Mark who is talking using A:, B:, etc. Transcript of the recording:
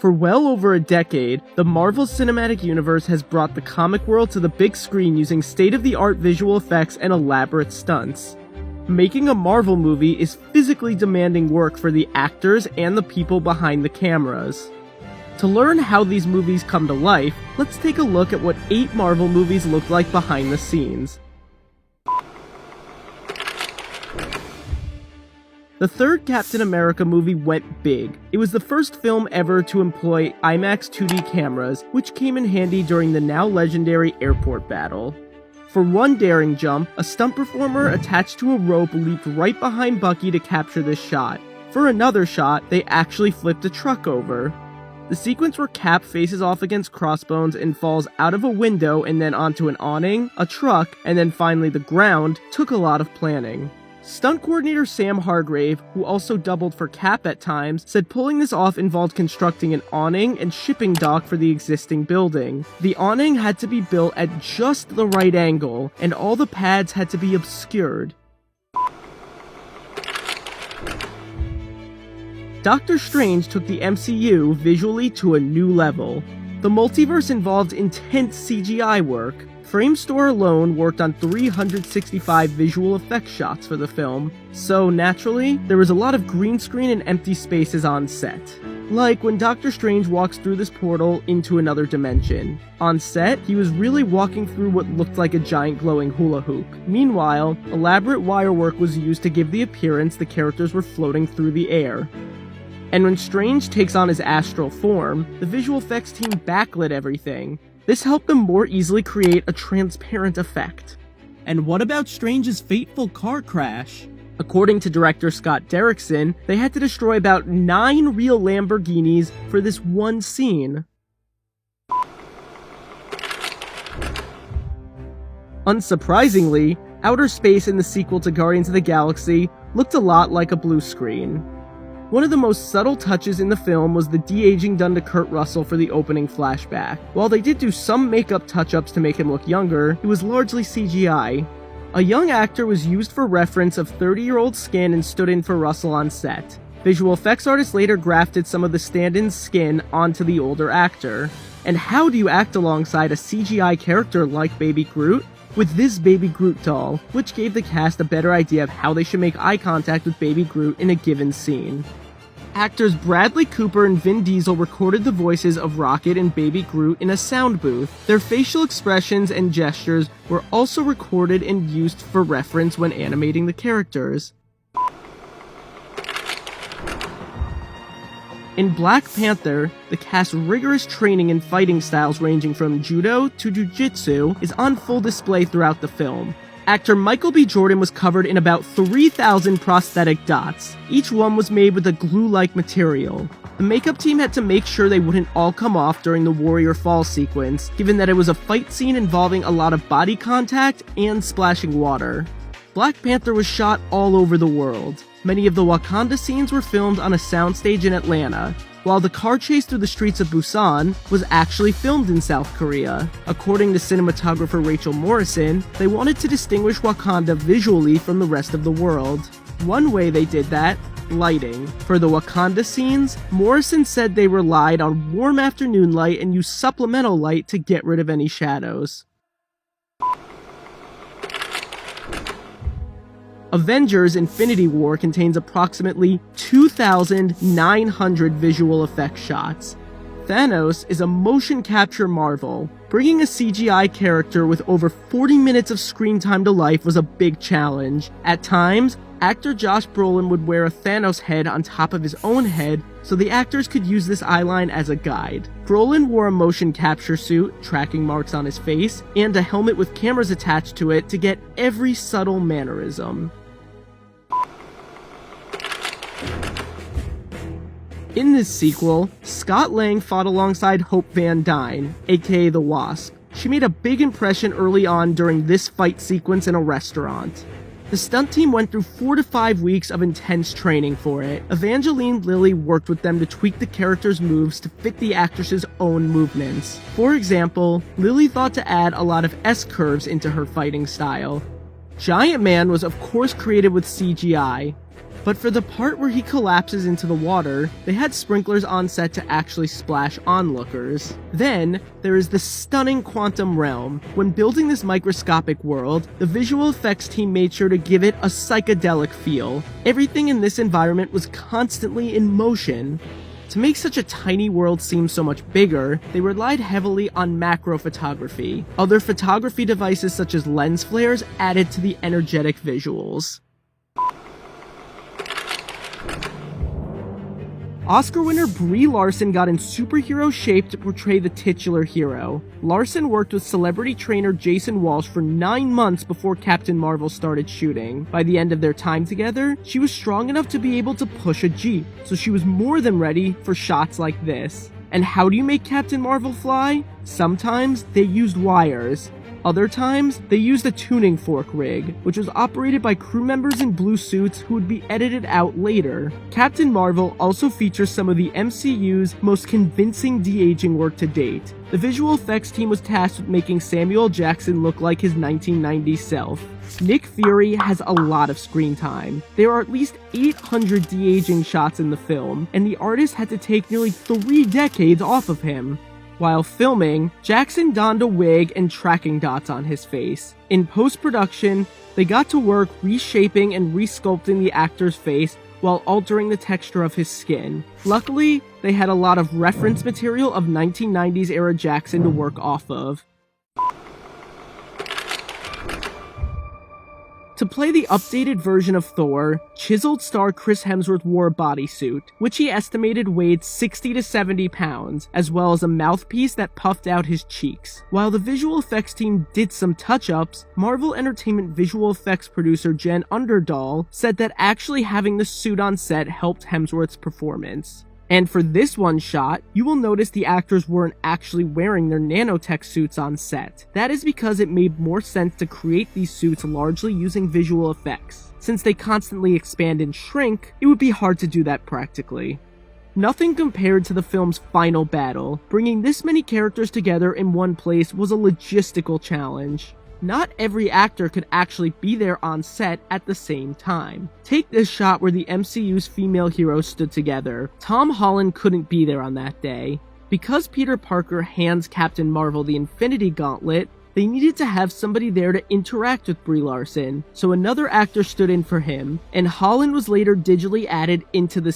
A: For well over a decade, the Marvel Cinematic Universe has brought the comic world to the big screen using state-of-the-art visual effects and elaborate stunts. Making a Marvel movie is physically demanding work for the actors and the people behind the cameras. To learn how these movies come to life, let's take a look at what 8 Marvel movies look like behind the scenes. The third Captain America movie went big. It was the first film ever to employ IMAX 2D cameras, which came in handy during the now legendary airport battle. For one daring jump, a stunt performer attached to a rope leaped right behind Bucky to capture this shot. For another shot, they actually flipped a truck over. The sequence where Cap faces off against Crossbones and falls out of a window and then onto an awning, a truck, and then finally the ground took a lot of planning. Stunt coordinator Sam Hargrave, who also doubled for Cap at times, said pulling this off involved constructing an awning and shipping dock for the existing building. The awning had to be built at just the right angle, and all the pads had to be obscured. Doctor Strange took the MCU visually to a new level. The multiverse involved intense CGI work. Framestore alone worked on 365 visual effects shots for the film, so naturally, there was a lot of green screen and empty spaces on set. Like when Doctor Strange walks through this portal into another dimension. On set, he was really walking through what looked like a giant glowing hula hoop. Meanwhile, elaborate wire work was used to give the appearance the characters were floating through the air. And when Strange takes on his astral form, the visual effects team backlit everything. This helped them more easily create a transparent effect. And what about Strange's fateful car crash? According to director Scott Derrickson, they had to destroy about 9 real Lamborghinis for this one scene. Unsurprisingly, outer space in the sequel to Guardians of the Galaxy looked a lot like a blue screen. One of the most subtle touches in the film was the de-aging done to Kurt Russell for the opening flashback. While they did do some makeup touch-ups to make him look younger, it was largely CGI. A young actor was used for reference of 30-year-old skin and stood in for Russell on set. Visual effects artists later grafted some of the stand-in's skin onto the older actor. And how do you act alongside a CGI character like Baby Groot? With this Baby Groot doll, which gave the cast a better idea of how they should make eye contact with Baby Groot in a given scene. Actors Bradley Cooper and Vin Diesel recorded the voices of Rocket and Baby Groot in a sound booth. Their facial expressions and gestures were also recorded and used for reference when animating the characters. In Black Panther, the cast's rigorous training in fighting styles ranging from judo to jiu-jitsu is on full display throughout the film. Actor Michael B. Jordan was covered in about 3,000 prosthetic dots. Each one was made with a glue-like material. The makeup team had to make sure they wouldn't all come off during the Warrior Fall sequence, given that it was a fight scene involving a lot of body contact and splashing water. Black Panther was shot all over the world. Many of the Wakanda scenes were filmed on a soundstage in Atlanta, while the car chase through the streets of Busan was actually filmed in South Korea. According to cinematographer Rachel Morrison, they wanted to distinguish Wakanda visually from the rest of the world. One way they did that, lighting. For the Wakanda scenes, Morrison said they relied on warm afternoon light and used supplemental light to get rid of any shadows. Avengers: Infinity War contains approximately 2,900 visual effects shots. Thanos is a motion capture marvel. Bringing a CGI character with over 40 minutes of screen time to life was a big challenge. At times, actor Josh Brolin would wear a Thanos head on top of his own head so the actors could use this eyeline as a guide. Brolin wore a motion capture suit, tracking marks on his face, and a helmet with cameras attached to it to get every subtle mannerism. In this sequel, Scott Lang fought alongside Hope Van Dyne, aka the Wasp. She made a big impression early on during this fight sequence in a restaurant. The stunt team went through 4 to 5 weeks of intense training for it. Evangeline Lilly worked with them to tweak the character's moves to fit the actress's own movements. For example, Lilly thought to add a lot of S-curves into her fighting style. Giant Man was of course created with CGI. But for the part where he collapses into the water, they had sprinklers on set to actually splash onlookers. Then, there is the stunning quantum realm. When building this microscopic world, the visual effects team made sure to give it a psychedelic feel. Everything in this environment was constantly in motion. To make such a tiny world seem so much bigger, they relied heavily on macro photography. Other photography devices such as lens flares added to the energetic visuals. Oscar winner Brie Larson got in superhero shape to portray the titular hero. Larson worked with celebrity trainer Jason Walsh for 9 months before Captain Marvel started shooting. By the end of their time together, she was strong enough to be able to push a Jeep, so she was more than ready for shots like this. And how do you make Captain Marvel fly? Sometimes they used wires. Other times, they used a tuning fork rig, which was operated by crew members in blue suits who would be edited out later. Captain Marvel also features some of the MCU's most convincing de-aging work to date. The visual effects team was tasked with making Samuel Jackson look like his 1990s self. Nick Fury has a lot of screen time. There are at least 800 de-aging shots in the film, and the artist had to take nearly 3 decades off of him. While filming, Jackson donned a wig and tracking dots on his face. In post-production, they got to work reshaping and resculpting the actor's face while altering the texture of his skin. Luckily, they had a lot of reference material of 1990s era Jackson to work off of. To play the updated version of Thor, chiseled star Chris Hemsworth wore a bodysuit, which he estimated weighed 60 to 70 pounds, as well as a mouthpiece that puffed out his cheeks. While the visual effects team did some touch-ups, Marvel Entertainment visual effects producer Jen Underdahl said that actually having the suit on set helped Hemsworth's performance. And for this one shot, you will notice the actors weren't actually wearing their nanotech suits on set. That is because it made more sense to create these suits largely using visual effects. Since they constantly expand and shrink, it would be hard to do that practically. Nothing compared to the film's final battle. Bringing this many characters together in one place was a logistical challenge. Not every actor could actually be there on set at the same time. Take this shot where the MCU's female heroes stood together. Tom Holland couldn't be there on that day. Because Peter Parker hands Captain Marvel the Infinity Gauntlet, they needed to have somebody there to interact with Brie Larson, so another actor stood in for him, and Holland was later digitally added into the